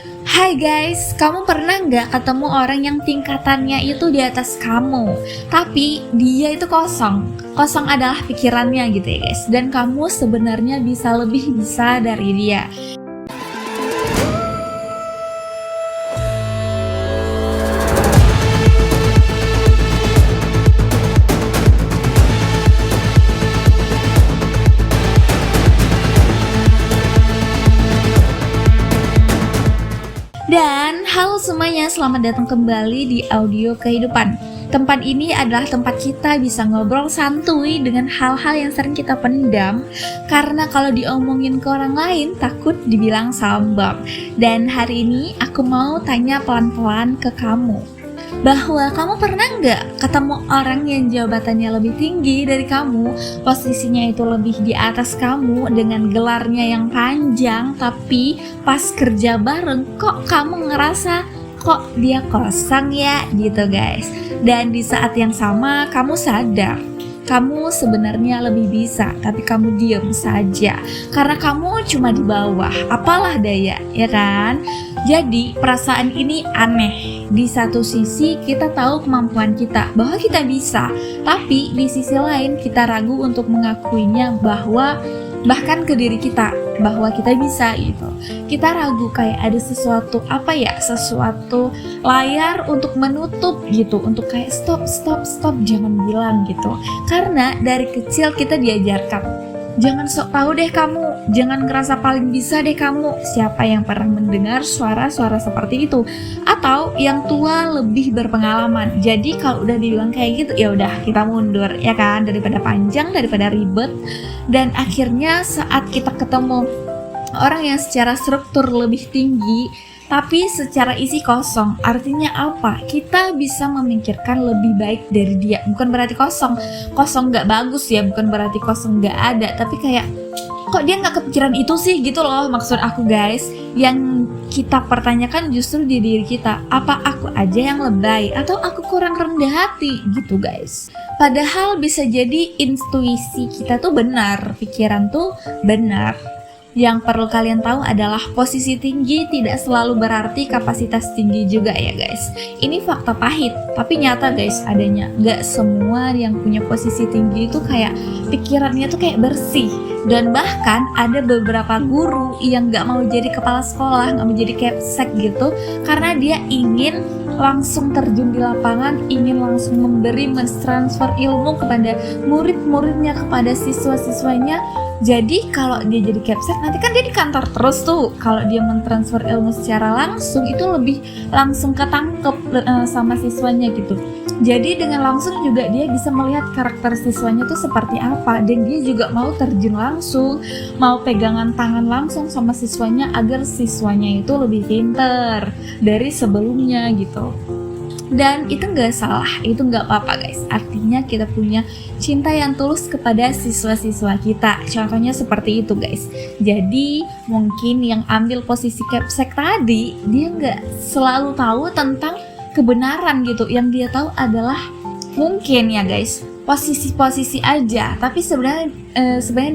Hai guys, kamu pernah nggak ketemu orang yang tingkatannya itu di atas kamu, tapi dia itu kosong? Kosong adalah pikirannya gitu ya guys, dan kamu sebenarnya bisa lebih bisa dari dia. Dan halo semuanya, selamat datang kembali di Audio Kehidupan. Tempat ini adalah tempat kita bisa ngobrol santuy dengan hal-hal yang sering kita pendam, karena kalau diomongin ke orang lain takut dibilang sombong. Dan hari ini aku mau tanya pelan-pelan ke kamu, bahwa kamu pernah nggak ketemu orang yang jabatannya lebih tinggi dari kamu, posisinya itu lebih di atas kamu, dengan gelarnya yang panjang, tapi pas kerja bareng kok kamu ngerasa kok dia kosong ya gitu guys. Dan di saat yang sama kamu sadar kamu sebenarnya lebih bisa, tapi kamu diem saja karena kamu cuma di bawah, apalah daya, ya kan? Jadi perasaan ini aneh. Di satu sisi kita tahu kemampuan kita, bahwa kita bisa, tapi di sisi lain kita ragu untuk mengakuinya, bahwa bahkan ke diri kita bahwa kita bisa gitu. Kita ragu kayak ada sesuatu sesuatu layar untuk menutup gitu, untuk kayak stop jangan bilang gitu. Karena dari kecil kita diajarkan, jangan sok tahu deh kamu, jangan ngerasa paling bisa deh kamu. Siapa yang pernah mendengar suara-suara seperti itu? Atau yang tua lebih berpengalaman. Jadi kalau udah dibilang kayak gitu, ya udah kita mundur ya kan, daripada panjang, daripada ribet. Dan akhirnya saat kita ketemu orang yang secara struktur lebih tinggi tapi secara isi kosong, artinya apa? Kita bisa memikirkan lebih baik dari dia. Bukan berarti kosong gak bagus ya, bukan berarti kosong gak ada, tapi kayak kok dia gak kepikiran itu sih gitu loh maksud aku guys. Yang kita pertanyakan justru di diri kita, apa aku aja yang lebay atau aku kurang rendah hati gitu guys. Padahal bisa jadi intuisi kita tuh benar, pikiran tuh benar. Yang perlu kalian tahu adalah posisi tinggi tidak selalu berarti kapasitas tinggi juga ya guys. Ini fakta pahit, tapi nyata guys adanya. Gak semua yang punya posisi tinggi itu kayak pikirannya tuh kayak bersih. Dan bahkan ada beberapa guru yang gak mau jadi kepala sekolah, gak mau jadi kepsek gitu, karena dia ingin langsung terjun di lapangan, ingin langsung memberi, mentransfer ilmu kepada murid-muridnya, kepada siswa-siswanya. Jadi kalau dia jadi kepsek, nanti kan dia di kantor terus tuh. Kalau dia mentransfer ilmu secara langsung, itu lebih langsung ketangkep sama siswanya gitu. Jadi dengan langsung juga dia bisa melihat karakter siswanya tuh seperti apa. Dan dia juga mau terjun langsung, mau pegangan tangan langsung sama siswanya, agar siswanya itu lebih pinter dari sebelumnya gitu. Dan itu gak salah, itu gak apa-apa guys. Artinya kita punya cinta yang tulus kepada siswa-siswa kita. Contohnya seperti itu guys. Jadi mungkin yang ambil posisi kepsek tadi, dia gak selalu tahu tentang kebenaran gitu. Yang dia tahu adalah mungkin ya guys, posisi-posisi aja. Tapi sebenarnya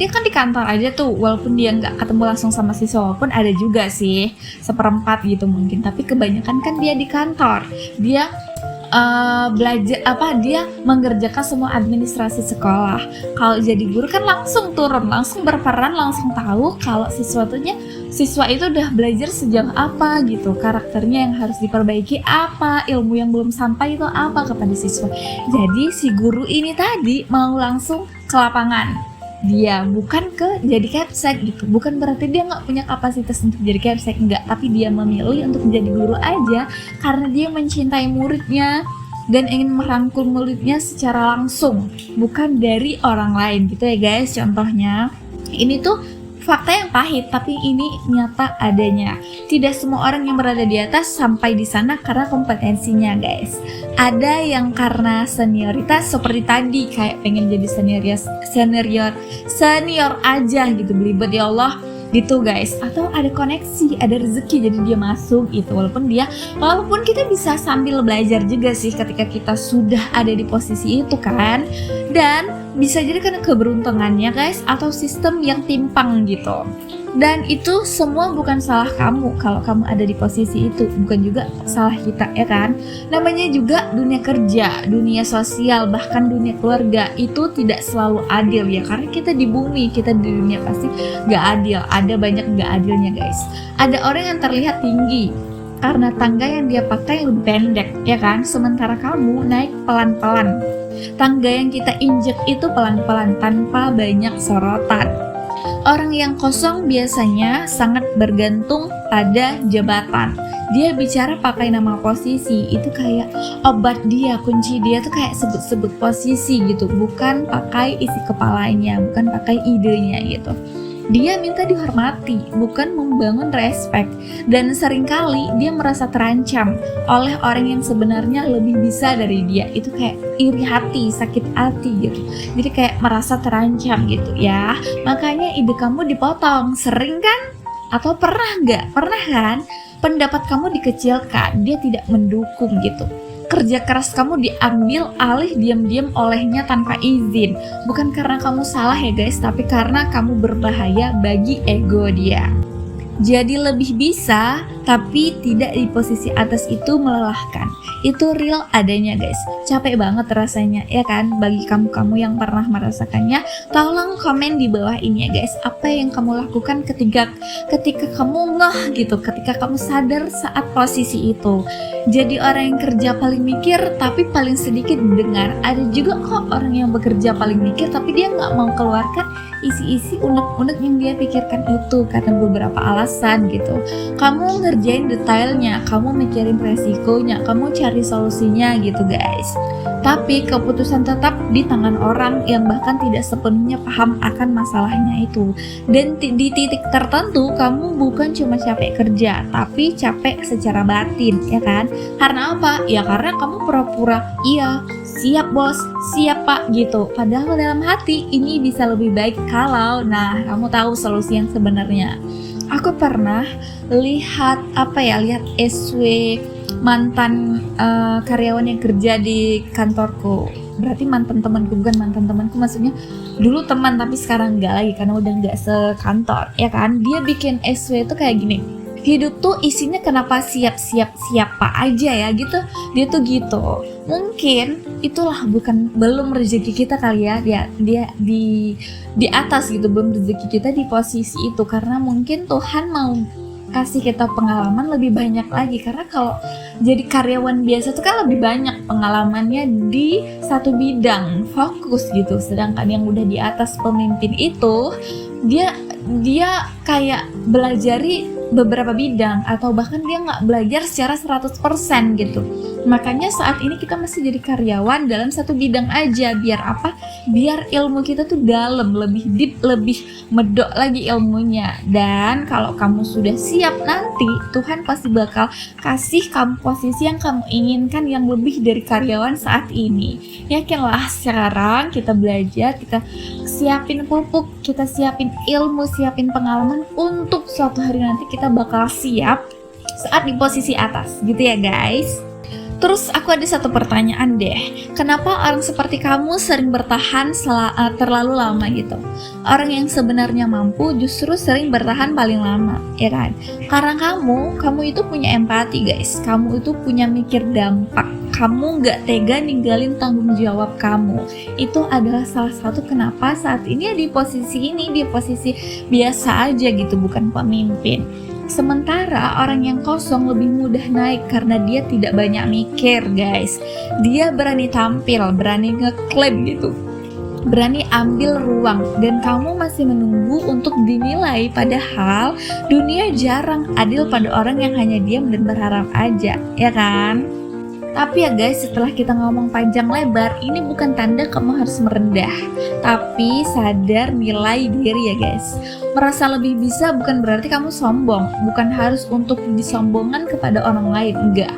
dia kan di kantor aja tuh, walaupun dia nggak ketemu langsung sama siswa, walaupun ada juga sih seperempat gitu mungkin, tapi kebanyakan kan dia di kantor. Dia belajar dia mengerjakan semua administrasi sekolah. Kalau jadi guru kan langsung turun, langsung berperan, langsung tahu kalau siswa itu udah belajar sejauh apa gitu, karakternya yang harus diperbaiki apa, ilmu yang belum sampai itu apa kepada siswa. Jadi si guru ini tadi mau langsung ke lapangan, dia bukan ke jadi kepsek gitu. Bukan berarti dia nggak punya kapasitas untuk jadi kepsek, enggak, tapi dia memilih untuk menjadi guru aja karena dia mencintai muridnya dan ingin merangkul muridnya secara langsung, bukan dari orang lain gitu ya guys. Contohnya ini tuh fakta yang pahit, tapi ini nyata adanya. Tidak semua orang yang berada di atas sampai di sana karena kompetensinya guys. Ada yang karena senioritas seperti tadi, kayak pengen jadi senior aja gitu, belibet ya Allah gitu guys. Atau ada koneksi, ada rezeki, jadi dia masuk gitu. Walaupun kita bisa sambil belajar juga sih ketika kita sudah ada di posisi itu kan. Dan bisa jadi karena keberuntungannya guys, atau sistem yang timpang gitu. Dan itu semua bukan salah kamu kalau kamu ada di posisi itu, bukan juga salah kita, ya kan? Namanya juga dunia kerja, dunia sosial, bahkan dunia keluarga itu tidak selalu adil ya, karena kita di bumi, kita di dunia pasti gak adil, ada banyak gak adilnya guys. Ada orang yang terlihat tinggi karena tangga yang dia pakai lebih pendek, ya kan? Sementara kamu naik pelan-pelan. Tangga yang kita injek itu pelan-pelan tanpa banyak sorotan. Orang yang kosong biasanya sangat bergantung pada jabatan. Dia bicara pakai nama posisi, itu kayak obat dia, kunci dia tuh kayak sebut-sebut posisi gitu, bukan pakai isi kepalanya, bukan pakai idenya gitu. Dia minta dihormati, bukan membangun respect. Dan seringkali dia merasa terancam oleh orang yang sebenarnya lebih bisa dari dia. Itu kayak iri hati, sakit hati gitu. Jadi kayak merasa terancam gitu ya. Makanya ide kamu dipotong. Sering kan? Atau pernah nggak? Pernah kan? Pendapat kamu dikecilkan, dia tidak mendukung gitu. Kerja keras kamu diambil alih diam-diam olehnya tanpa izin. Bukan karena kamu salah ya guys, tapi karena kamu berbahaya bagi ego dia. Jadi lebih bisa, tapi tidak di posisi atas itu melelahkan. Itu real adanya guys. Capek banget rasanya, ya kan? Bagi kamu-kamu yang pernah merasakannya, tolong komen di bawah ini ya guys. Apa yang kamu lakukan ketika kamu ngeh gitu, ketika kamu sadar saat posisi itu. Jadi orang yang kerja paling mikir, tapi paling sedikit dengar. Ada juga kok orang yang bekerja paling mikir, tapi dia nggak mau keluarkan isi-isi unek-unek yang dia pikirkan itu karena beberapa alasan gitu. Kamu ngerjain detailnya, kamu mikirin resikonya, kamu cari solusinya gitu guys. Tapi keputusan tetap di tangan orang yang bahkan tidak sepenuhnya paham akan masalahnya itu. Dan di titik tertentu kamu bukan cuma capek kerja, tapi capek secara batin, ya kan? Karena apa? Ya karena kamu pura-pura iya, siap bos, siap pak gitu. Padahal dalam hati ini bisa lebih baik kalau, nah kamu tahu solusi yang sebenarnya. Aku pernah lihat SW mantan karyawan yang kerja di kantorku. Berarti mantan temanku, bukan mantan temanku, maksudnya dulu teman tapi sekarang enggak lagi karena udah enggak sekantor, ya kan? Dia bikin SW itu kayak gini. Hidup tuh isinya kenapa siapa aja ya gitu. Dia tuh gitu. Mungkin itulah belum rezeki kita kali ya. Dia di atas gitu, belum rezeki kita di posisi itu karena mungkin Tuhan mau kasih kita pengalaman lebih banyak lagi. Karena kalau jadi karyawan biasa tuh kan lebih banyak pengalamannya di satu bidang, fokus gitu. Sedangkan yang udah di atas pemimpin itu dia kayak belajari beberapa bidang atau bahkan dia nggak belajar secara 100% gitu. Makanya saat ini kita masih jadi karyawan dalam satu bidang aja. Biar apa? Biar ilmu kita tuh dalam, lebih deep, lebih medok lagi ilmunya. Dan kalau kamu sudah siap nanti, Tuhan pasti bakal kasih kamu posisi yang kamu inginkan yang lebih dari karyawan saat ini. Yakinlah, sekarang kita belajar, kita siapin pupuk, kita siapin ilmu, siapin pengalaman untuk suatu hari nanti kita bakal siap saat di posisi atas gitu ya guys. Terus aku ada satu pertanyaan deh. Kenapa orang seperti kamu sering bertahan terlalu lama gitu? Orang yang sebenarnya mampu justru sering bertahan paling lama, ya kan? Karena kamu itu punya empati guys. Kamu itu punya mikir dampak. Kamu gak tega ninggalin tanggung jawab kamu. Itu adalah salah satu kenapa saat ini di posisi biasa aja gitu, bukan pemimpin. Sementara orang yang kosong lebih mudah naik karena dia tidak banyak mikir guys. Dia berani tampil, berani ngeklaim gitu, berani ambil ruang. Dan kamu masih menunggu untuk dinilai. Padahal dunia jarang adil pada orang yang hanya diam dan berharap aja, ya kan? Tapi ya guys, setelah kita ngomong panjang lebar, ini bukan tanda kamu harus merendah, tapi sadar nilai diri ya guys. Merasa lebih bisa bukan berarti kamu sombong, bukan harus untuk disombongkan kepada orang lain, enggak.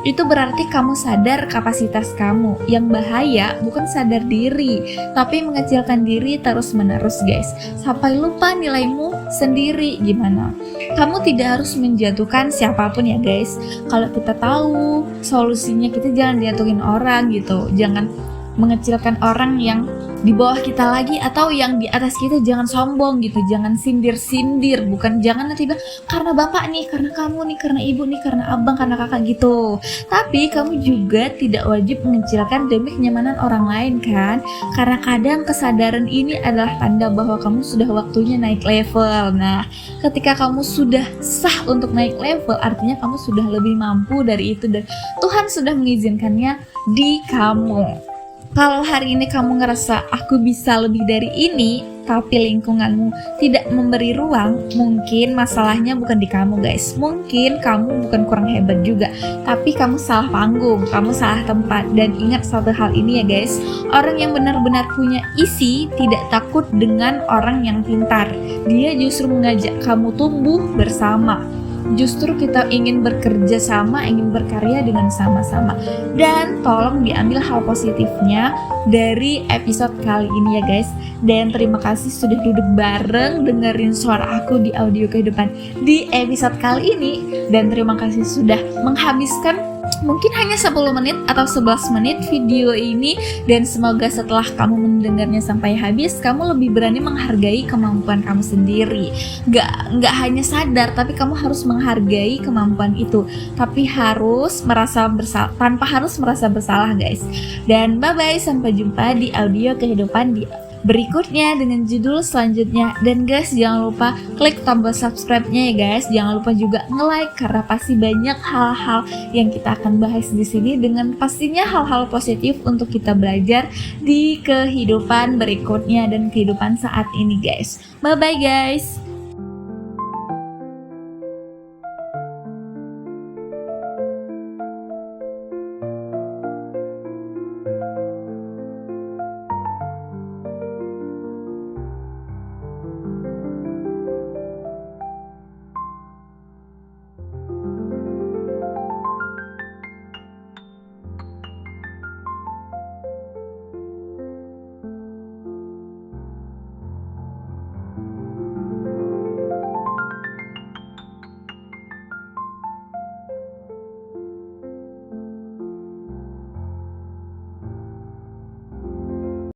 Itu berarti kamu sadar kapasitas kamu. Yang bahaya bukan sadar diri, tapi mengecilkan diri terus-menerus guys, sampai lupa nilaimu sendiri. Gimana? Kamu tidak harus menjatuhkan siapapun ya guys. Kalau kita tahu solusinya, kita jangan jatuhin orang gitu. Jangan mengecilkan orang yang di bawah kita lagi atau yang di atas kita jangan sombong gitu, jangan sindir-sindir, bukan jangan nanti bilang karena bapak nih, karena kamu nih, karena ibu nih, karena abang, karena kakak gitu. Tapi kamu juga tidak wajib mengecilkan demi kenyamanan orang lain kan, karena kadang kesadaran ini adalah tanda bahwa kamu sudah waktunya naik level. Nah, ketika kamu sudah sah untuk naik level, artinya kamu sudah lebih mampu dari itu dan Tuhan sudah mengizinkannya di kamu. Kalau hari ini kamu ngerasa aku bisa lebih dari ini, tapi lingkunganmu tidak memberi ruang, mungkin masalahnya bukan di kamu guys. Mungkin kamu bukan kurang hebat juga, tapi kamu salah panggung, kamu salah tempat. Dan ingat satu hal ini ya guys, orang yang benar-benar punya isi tidak takut dengan orang yang pintar. Dia justru mengajak kamu tumbuh bersama. Justru kita ingin bekerja sama, ingin berkarya dengan sama-sama. Dan tolong diambil hal positifnya dari episode kali ini ya guys. Dan terima kasih sudah duduk bareng dengerin suara aku di audio kehidupan di episode kali ini. Dan terima kasih sudah menghabiskan mungkin hanya 10 menit atau 11 menit video ini. Dan semoga setelah kamu mendengarnya sampai habis, kamu lebih berani menghargai kemampuan kamu sendiri. Gak hanya sadar, tapi kamu harus menghargai kemampuan itu, tapi harus merasa bersalah, tanpa harus merasa bersalah guys. Dan bye bye, sampai jumpa di audio kehidupan di berikutnya dengan judul selanjutnya. Dan guys, jangan lupa klik tombol subscribe-nya ya guys. Jangan lupa juga nge-like karena pasti banyak hal-hal yang kita akan bahas di sini, dengan pastinya hal-hal positif untuk kita belajar di kehidupan berikutnya dan kehidupan saat ini guys. Bye bye guys.